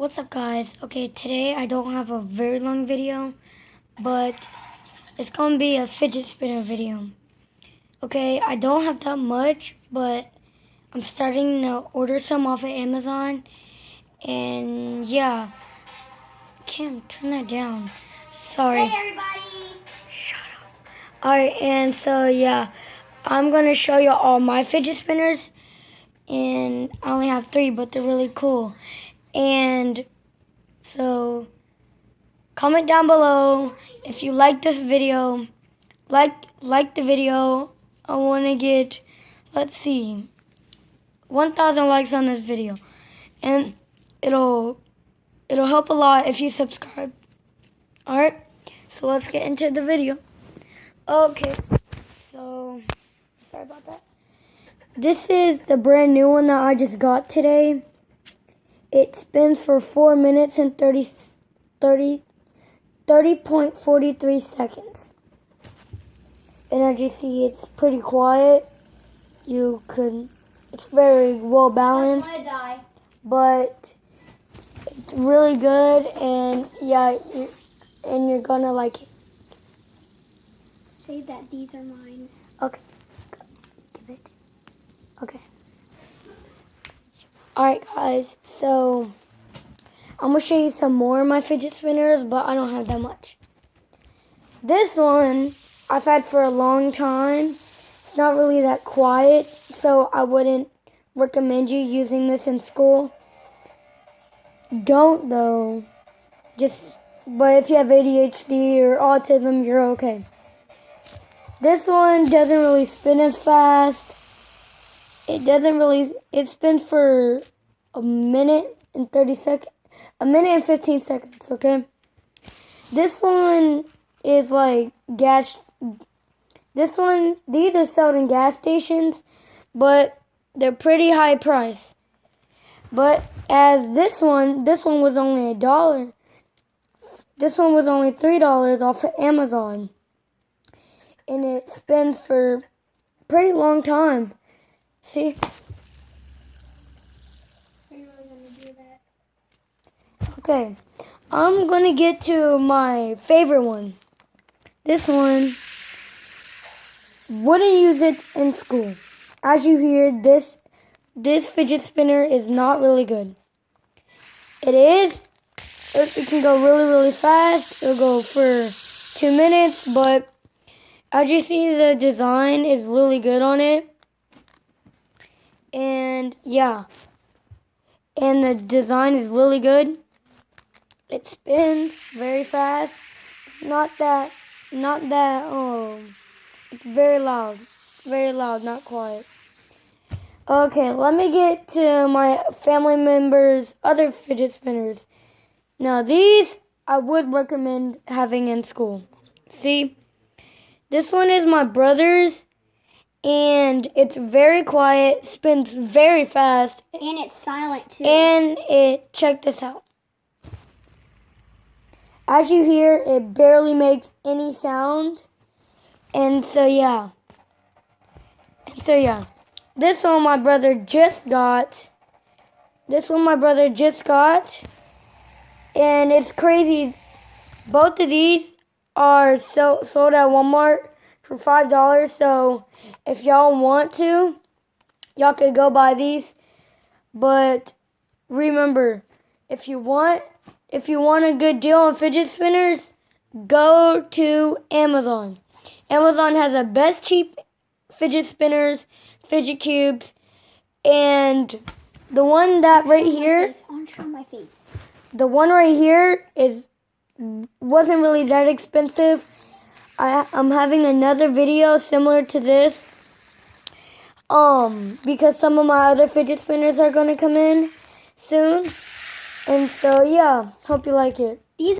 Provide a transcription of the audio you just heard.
What's up, guys? Okay, today I don't have a very long video, but it's gonna be a fidget spinner video. Okay, I don't have that much, but I'm starting to order some off of Amazon, and yeah. Kim, turn that down. Sorry. Hey, everybody! Shut up. Alright, and so yeah, I'm gonna show you all my fidget spinners, and I only have 3, but they're really cool. And so comment down below if you like this video. Like the video. I want to get, let's see, 1,000 likes on this video, and it'll help a lot if you subscribe. All right, so let's get into the video. Okay, so sorry about that. This is the brand new one that I just got today. It spins for 4 minutes and 30.43 seconds. And as you see, it's pretty quiet. It's very well balanced. I die. But it's really good, and yeah, you're gonna like it. Say that these are mine. Okay. Give it. Okay. Alright, guys, so I'm going to show you some more of my fidget spinners, but I don't have that much. This one I've had for a long time. It's not really that quiet, so I wouldn't recommend you using this in school. Don't, though. But if you have ADHD or autism, you're okay. This one doesn't really spin as fast. It spins for a minute and 15 seconds, okay? This one is like these are sold in gas stations, but they're pretty high price. But as this one was only $1. This one was only $3 off of Amazon. And it spins for a pretty long time. See? Are you really going to do that? Okay. I'm going to get to my favorite one. This one, wouldn't use it in school. As you hear, this fidget spinner is not really good. It can go really, really fast. It'll go for 2 minutes, but as you see, the design is really good on it. And yeah. And the design is really good. It spins very fast. Not that, it's very loud. Very loud, not quiet. Okay, let me get to my family members' other fidget spinners. Now, these I would recommend having in school. See? This one is my brother's, and it's very quiet, spins very fast. And it's silent, too. And check this out. As you hear, it barely makes any sound. And so, yeah. This one my brother just got. And it's crazy. Both of these are sold at Walmart for $5. So if y'all want to, y'all could go buy these. But remember, if you want a good deal on fidget spinners, go to Amazon. Amazon has the best cheap fidget spinners, fidget cubes, and the one that right here, my face. the one right here wasn't really that expensive. I'm having another video similar to this, because some of my other fidget spinners are gonna come in soon, and so yeah, hope you like it.